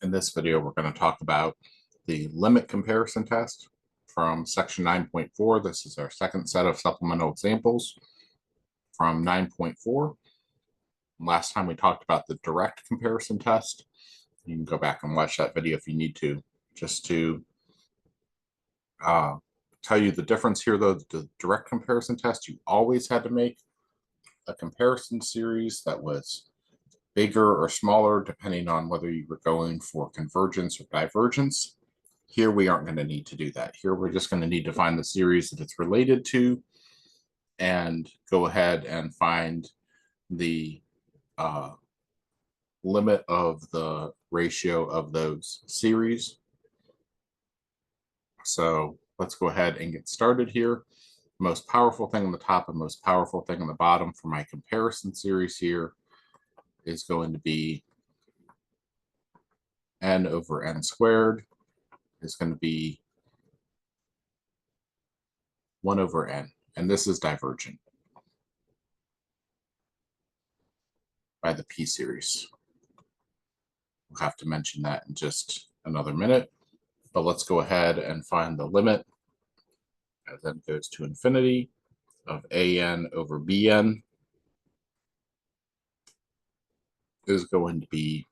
In this video, we're going to talk about the limit comparison test from section 9.4. This is our second set of supplemental examples from 9.4. Last time we talked about the direct comparison test. You can go back and watch that video if you need to, just to tell you the difference here, though. The direct comparison test, you always had to make a comparison series that was bigger or smaller, depending on whether you were going for convergence or divergence. Here, we aren't going to need to do that. Here, we're just going to need to find the series that it's related to and go ahead and find the limit of the ratio of those series. So let's go ahead and get started here. Most powerful thing on the top and most powerful thing on the bottom for my comparison series here is going to be n over n squared is going to be 1 over n, and this is divergent by the p-series. We'll have to mention that in just another minute, but let's go ahead and find the limit as n goes to infinity of an over bn is going to be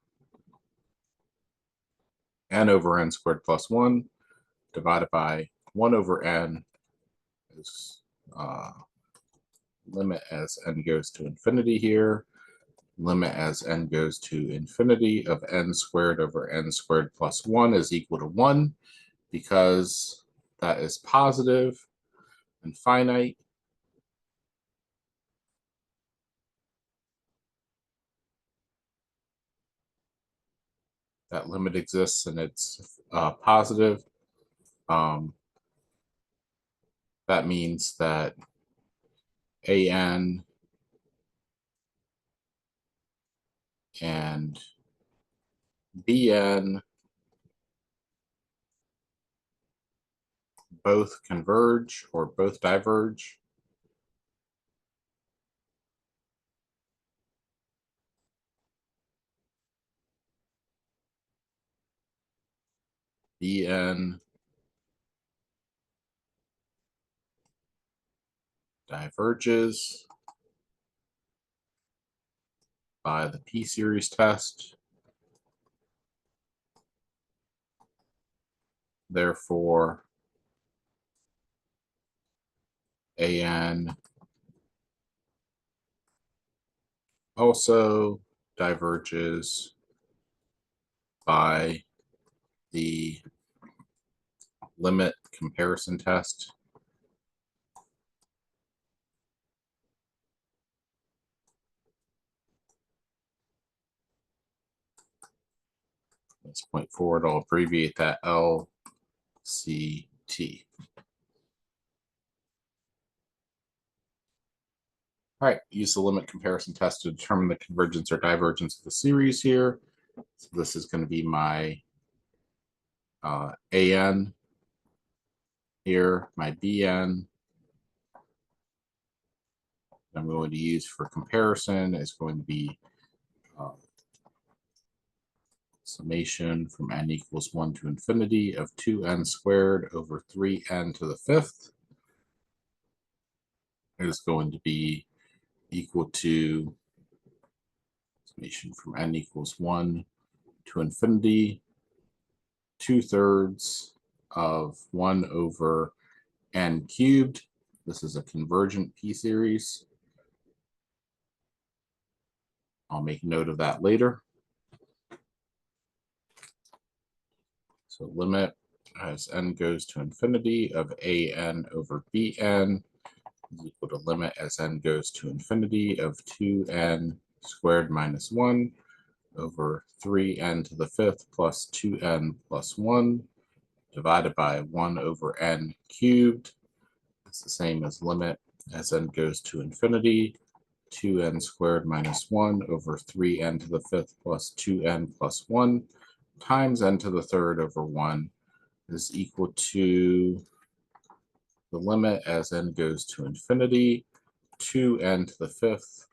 n over n squared plus 1 divided by 1 over n is limit as n goes to infinity here. Limit as n goes to infinity of n squared over n squared plus 1 is equal to 1, because that is positive and finite. That limit exists and it's positive. That means that an and bn both converge or both diverge. Bn diverges by the p-series test. Therefore, an also diverges by the limit comparison test. Let's point forward. I'll abbreviate that LCT. All right, use the limit comparison test to determine the convergence or divergence of the series here. So this is going to be my an here, my bn. I'm going to use for comparison is going to be summation from n equals 1 to infinity of 2n squared over 3n to the 5th is going to be equal to summation from n equals 1 to infinity 2/3 of 1 over n cubed. This is a convergent p-series. I'll make note of that later. So limit as n goes to infinity of an over bn is equal to limit as n goes to infinity of 2n squared minus 1 over 3n to the 5th plus 2n plus 1 divided by 1 over n cubed. It's the same as limit as n goes to infinity 2n squared minus 1 over 3n to the 5th plus 2n plus 1 times n to the 3rd over 1 is equal to the limit as n goes to infinity 2n to the 5th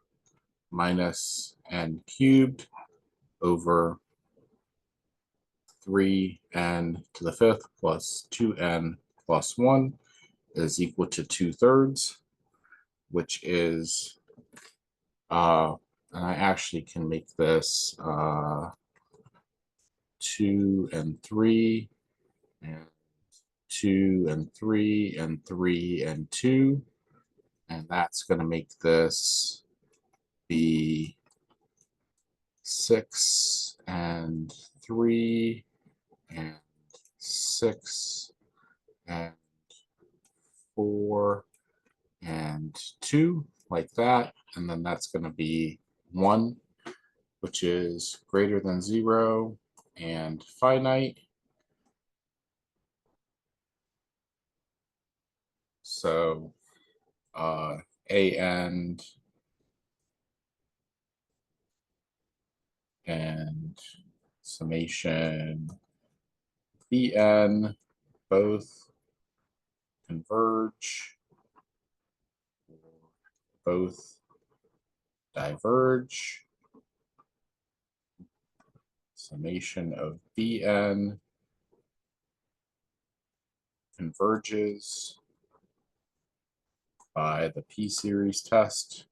minus n cubed over 3n to the fifth plus 2n plus 1 is equal to 2/3, which is, and I actually can make this 2 and 3 and 2 and 3 and 3 and 2, and that's going to make this be 6 and 3 and 6 and 4 and 2, like that, and then that's going to be 1, which is greater than 0 and finite. So an and summation bn both converge, both diverge. Summation of bn converges by the p-series test.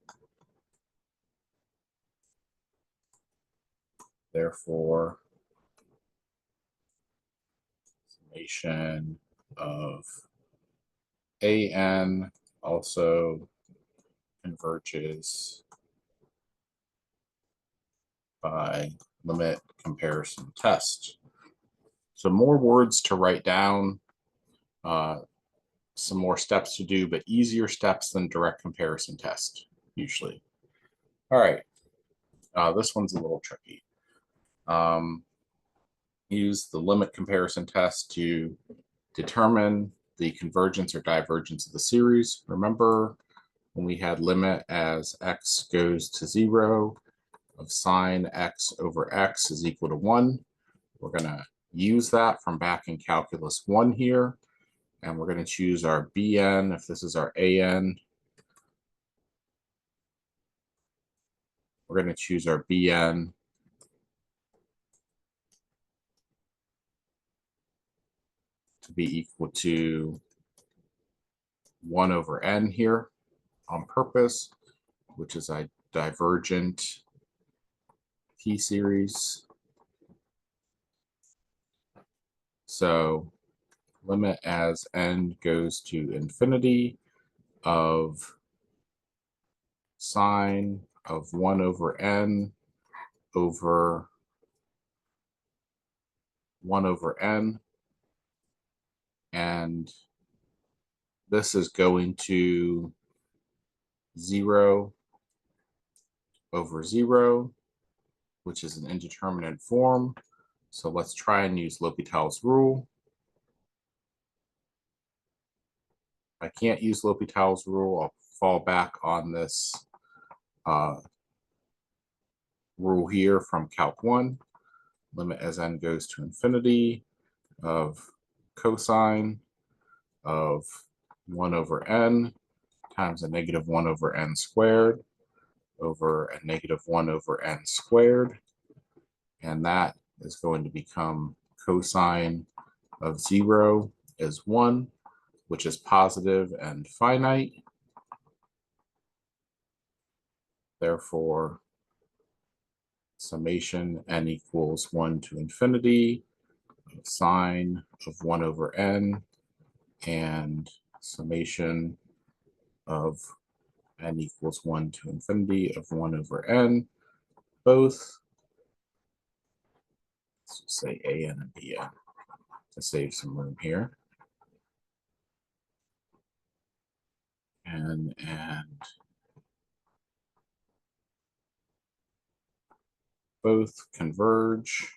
Therefore, summation of an also converges by limit comparison test. So more words to write down, some more steps to do, but easier steps than direct comparison test, usually. All right, this one's a little tricky. Use the limit comparison test to determine the convergence or divergence of the series. Remember when we had limit as x goes to 0 of sine x over x is equal to 1. We're going to use that from back in calculus 1 here, and we're going to choose our bn. If this is our an, we're going to choose our bn to be equal to 1 over n here on purpose, which is a divergent p-series. So limit as n goes to infinity of sine of 1 over n over 1 over n, and this is going to 0 over 0, which is an indeterminate form. So let's try and use L'Hopital's rule. If I can't use L'Hopital's rule, I'll fall back on this rule here from Calc 1. Limit as n goes to infinity of cosine of 1 over n times a negative 1 over n squared over a negative 1 over n squared. And that is going to become cosine of 0 is 1, which is positive and finite. Therefore, summation n equals 1 to infinity of sine of 1 over n and summation of n equals 1 to infinity of 1 over n, both, let's just say an and bn to save some room here. And both converge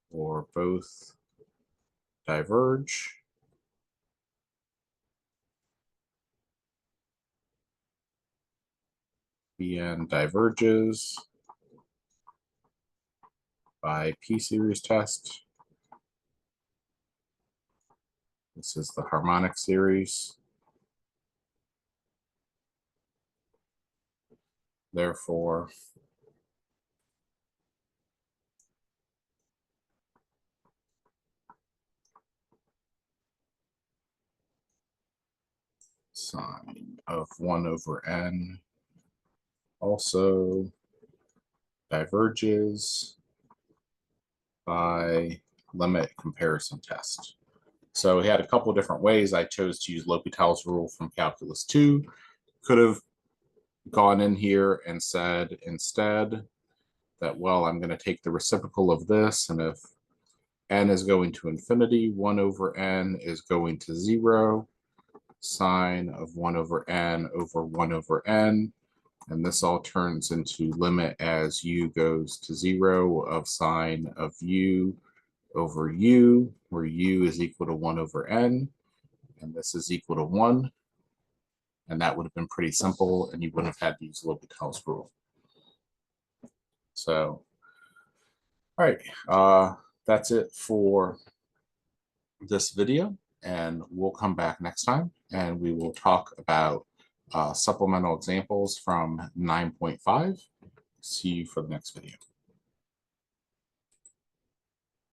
or both diverge. Bn diverges by p-series test. This is the harmonic series. Therefore, sine of 1 over n also diverges by limit comparison test. So we had a couple different ways. I chose to use L'Hopital's rule from Calculus 2. Could have gone in here and said instead that, well, I'm going to take the reciprocal of this, and if n is going to infinity, 1 over n is going to 0, sine of 1 over n over 1 over n, and this all turns into limit as u goes to 0 of sine of u over u, where u is equal to 1 over n, and this is equal to 1. And that would have been pretty simple, and you wouldn't have had to use L'Hopital's rule. So, all right, that's it for this video, and we'll come back next time, and we will talk about supplemental examples from 9.5. See you for the next video.